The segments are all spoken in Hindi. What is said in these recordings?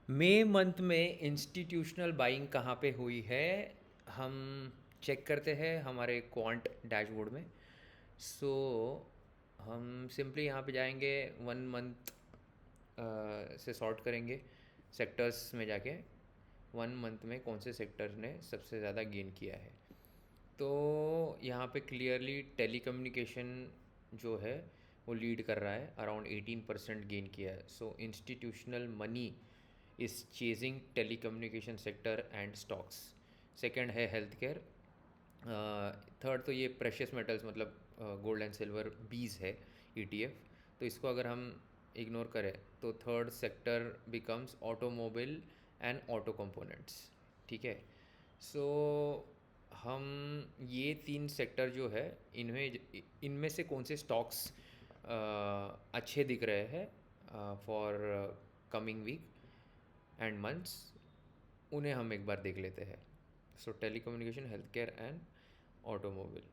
मई मंथ में इंस्टीट्यूशनल बाइंग कहाँ पे हुई है? हम चेक करते हैं हमारे क्वांट डैशबोर्ड में। सो हम सिंपली यहाँ पे जाएंगे, वन मंथ से सॉर्ट करेंगे सेक्टर्स में जाके। वन मंथ में कौन से सेक्टर ने सबसे ज़्यादा गेन किया है? तो यहाँ पे क्लियरली टेलीकम्युनिकेशन जो है वो लीड कर रहा है, अराउंड 18% गेन किया है। So institutional money is chasing telecommunication sector and stocks. Second है हेल्थ केयर। थर्ड तो ये प्रेशियस मेटल्स मतलब गोल्ड एंड सिल्वर बीज है, ईटीएफ। तो इसको अगर हम इग्नोर करें तो third sector becomes automobile and auto components. ठीक है। सो हम ये तीन सेक्टर जो है, इनमें इनमें से कौन से स्टॉक्स अच्छे दिख रहे हैं for coming week and months, उन्हें हम एक बार देख लेते हैं। So telecommunication, health care and automobile.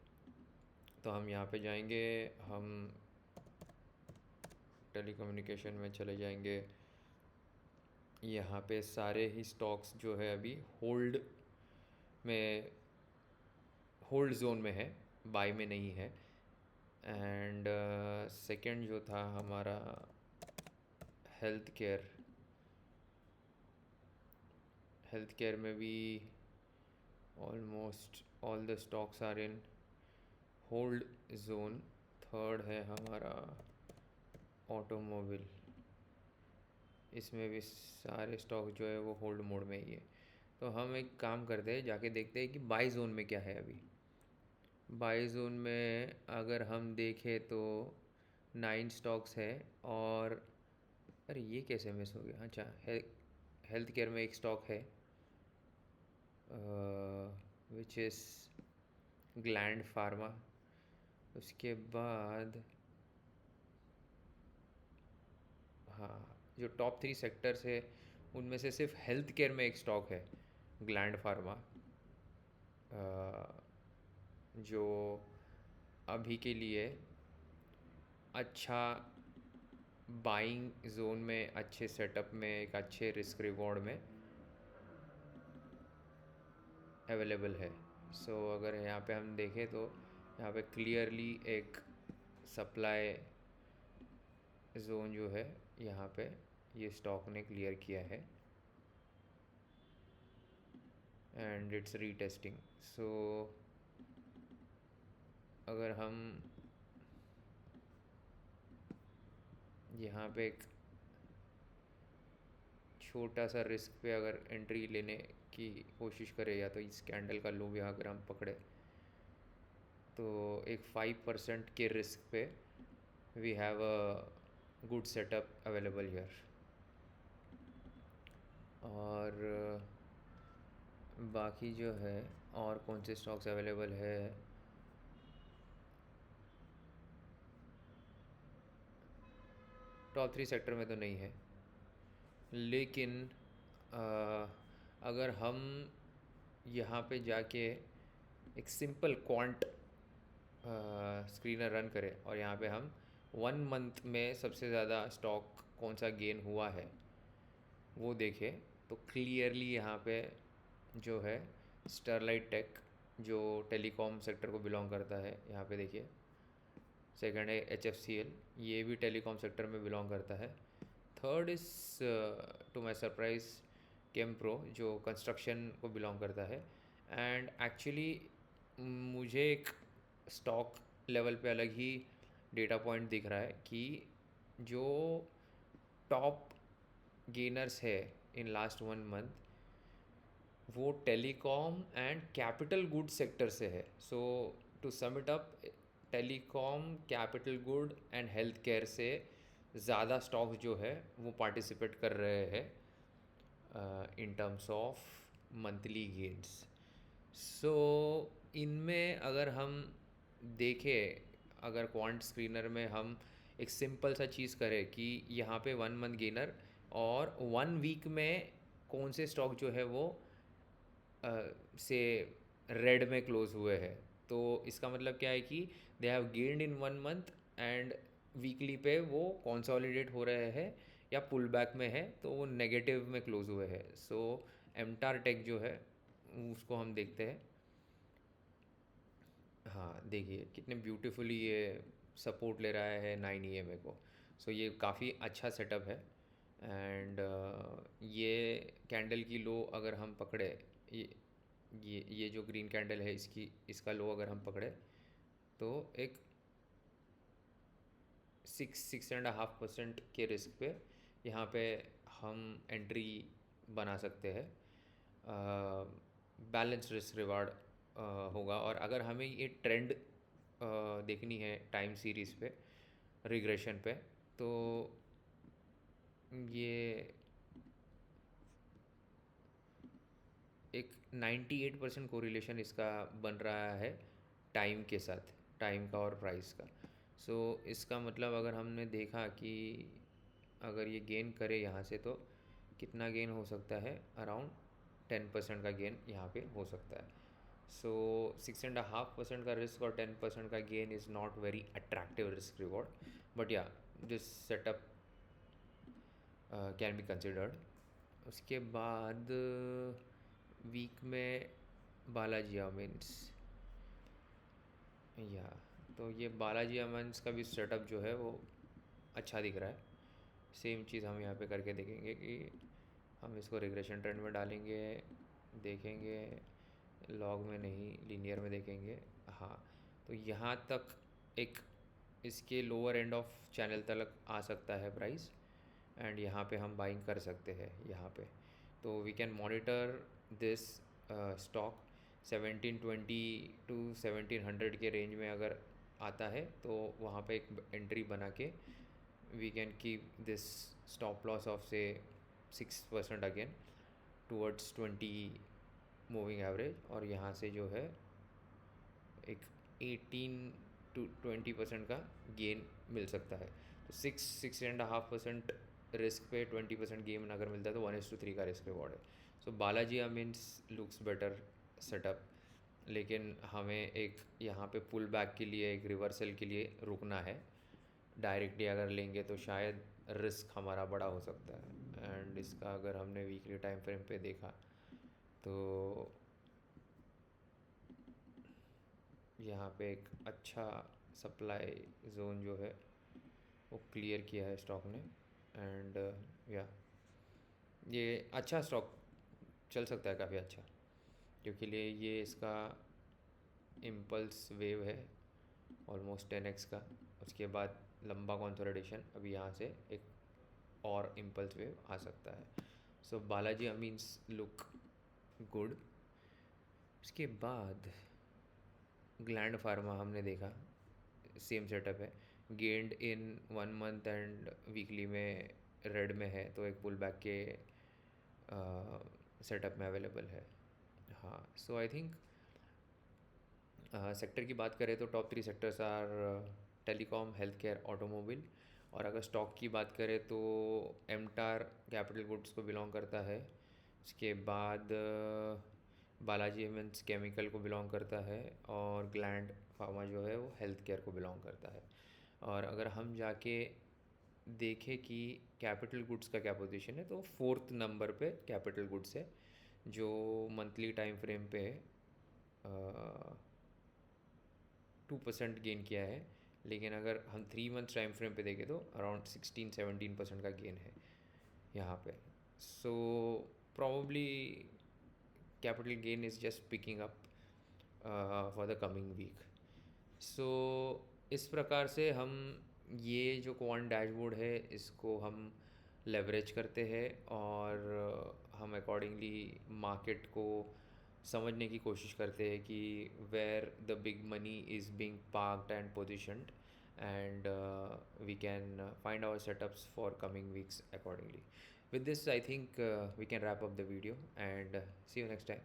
तो हम यहाँ पे जाएंगे, हम टेलीकम्युनिकेशन में चले जाएंगे। यहाँ पे सारे ही स्टॉक्स जो है अभी में होल्ड जोन में है, बाय में नहीं है। एंड सेकंड जो था हमारा हेल्थ केयर, हेल्थ केयर में भी almost all the stocks are in hold zone. Third है हमारा ऑटोमोबाइल, इसमें भी सारे स्टॉक जो है वो होल्ड मोड में ही है। तो हम एक काम करते हैं, जाके देखते हैं कि बाई जोन में क्या है अभी। बाई जोन में अगर हम देखें तो 9 स्टॉक्स है। और अरे ये कैसे मिस हो गया? अच्छा, हेल्थ केयर में एक स्टॉक है विच इज़ ग्लैंड फार्मा। उसके बाद हाँ, जो टॉप 3 सेक्टर्स है उनमें से सिर्फ हेल्थ केयर में एक स्टॉक है, ग्लैंड फार्मा, जो अभी के लिए अच्छा बाइंग जोन में, अच्छे सेटअप में, एक अच्छे रिस्क रिवॉर्ड में अवेलेबल है। सो अगर यहाँ पे हम देखें तो यहाँ पे क्लियरली एक सप्लाई जोन जो है यहाँ पे ये स्टॉक ने क्लियर किया है एंड इट्स रीटेस्टिंग। सो अगर हम यहाँ पे एक छोटा सा रिस्क पे अगर एंट्री लेने की कोशिश करें, या तो इस कैंडल का लो भी अगर हम पकड़े, तो एक 5% के रिस्क पे we have a good setup available here. और बाकी जो है और कौन से स्टॉक्स अवेलेबल है, टॉप 3 सेक्टर में तो नहीं है। लेकिन अगर हम यहाँ पे जाके एक सिंपल क्वांट स्क्रीनर रन करें और यहाँ पे हम वन मंथ में सबसे ज़्यादा स्टॉक कौन सा गेन हुआ है वो देखें, तो क्लियरली यहाँ पे जो है स्टरलाइट टेक, जो टेलीकॉम सेक्टर को बिलोंग करता है, यहाँ पे देखिए। सेकंड है HFCL, ये भी टेलीकॉम सेक्टर में बिलोंग करता है। Third is to my surprise Kempro, जो कंस्ट्रक्शन को बिलोंग करता है। एंड एक्चुअली मुझे एक स्टॉक लेवल पे अलग ही डेटा पॉइंट दिख रहा है कि जो टॉप गेनर्स है इन लास्ट वन मंथ, वो telecom and capital good sector से है। So to sum it up, telecom, capital good and health care से ज़्यादा स्टॉक जो है वो पार्टिसिपेट कर रहे हैं in terms of monthly gains. So इनमें अगर हम देखें, अगर क्वांट स्क्रीनर में हम एक सिंपल सा चीज़ करें कि यहाँ पे वन मंथ गेनर और वन वीक में कौन से स्टॉक जो है वो से रेड में क्लोज हुए हैं, तो इसका मतलब क्या है कि they have gained in one month and weekly पे वो कंसोलिडेट हो रहे हैं या पुल बैक में है तो वो नेगेटिव में क्लोज हुए है। सो एमटार टेक जो है उसको हम देखते हैं। हाँ देखिए कितने ब्यूटीफुली ये सपोर्ट ले रहा है 9 EMA को। सो ये काफ़ी अच्छा सेटअप है। एंड ये कैंडल की लो अगर हम पकड़े, ये ये जो ग्रीन कैंडल है इसकी इसका लो अगर हम पकड़े तो एक 6.5% के रिस्क पे यहाँ पे हम एंट्री बना सकते हैं। बैलेंस रिस्क रिवार्ड होगा। और अगर हमें ये ट्रेंड देखनी है टाइम सीरीज़ पे, रिग्रेशन पे, तो ये एक 98% कोरिलेशन इसका बन रहा है टाइम के साथ, टाइम का और प्राइस का। सो इसका मतलब अगर हमने देखा कि अगर ये गेन करे यहाँ से तो कितना गेन हो सकता है, अराउंड 10% का गेन यहाँ पे हो सकता है। सो 6.5% का रिस्क और 10% का gain is not very attractive risk reward, but या this setup can be considered. उसके बाद वीक में बालाजी अमीन्स, या तो ये बालाजी अमीन्स का भी सेटअप जो है वो अच्छा दिख रहा है। सेम चीज़ हम यहाँ पे करके देखेंगे कि हम इसको रिग्रेशन ट्रेंड में डालेंगे, देखेंगे, लॉग में नहीं लीनियर में देखेंगे। हाँ तो यहाँ तक एक इसके लोअर एंड ऑफ चैनल तक आ सकता है प्राइस, एंड यहाँ पे हम बाइंग कर सकते हैं यहाँ पे। तो we can monitor this stock 1720 to 1700 के रेंज में अगर आता है तो वहाँ पे एक एंट्री बना के we can keep this stop loss of से 6% अगेन टूवर्ड्स 20 मूविंग एवरेज, और यहाँ से जो है एक 18 to 20% का गेन मिल सकता है। तो 6.5% रिस्क पे 20% गेन अगर मिलता है तो 1:3 का रिस्क रिवॉर्ड है। So Balaji means looks better setup, लेकिन हमें एक यहाँ पे पुल बैक के लिए, एक रिवर्सल के लिए रुकना है। डायरेक्टली अगर लेंगे तो शायद रिस्क हमारा बड़ा हो सकता है। एंड इसका अगर हमने वीकली टाइम फ्रेम पे देखा तो यहाँ पे एक अच्छा सप्लाई जोन जो है वो क्लियर किया है स्टॉक ने। एंड या ये अच्छा स्टॉक चल सकता है काफ़ी अच्छा, क्योंकि लिए ये इसका इम्पल्स वेव है ऑलमोस्ट 10x का। उसके बाद लंबा कंसोलिडेशन, अभी यहाँ से एक और इम्पल्स वेव आ सकता है। So Balaji amines look good. उसके बाद ग्लैंड फार्मा हमने देखा, सेम सेटअप है, gained in 1 month and weekly में रेड में है, तो एक पुल बैक के सेटअप में अवेलेबल है। हाँ सो आई थिंक सेक्टर की बात करें तो top 3 sectors are telecom, health care, automobile. और अगर स्टॉक की बात करें तो एमटार कैपिटल गुड्स को बिलोंग करता है। उसके बाद बालाजी एमिन्स केमिकल को बिलोंग करता है, और ग्लैंड फार्मा जो है वो हेल्थ केयर को बिलोंग करता है। और अगर हम जाके देखें कि कैपिटल गुड्स का क्या पोजीशन है तो 4th नंबर पे कैपिटल गुड्स है, जो मंथली टाइम फ्रेम पे 2% गेन किया है। लेकिन अगर हम 3 मंथ्स टाइम फ्रेम पे देखें तो अराउंड 16-17% का गेन है यहाँ पे। So probably capital gain is just picking up for the coming week. So इस प्रकार से हम ये जो क्वांट डैशबोर्ड है इसको हम लेवरेज करते हैं, और हम अकॉर्डिंगली मार्केट को समझने की कोशिश करते हैं कि where the big money is being parked and positioned, and we can find our setups for coming weeks accordingly. With this, I think we can wrap up the video and see you next time.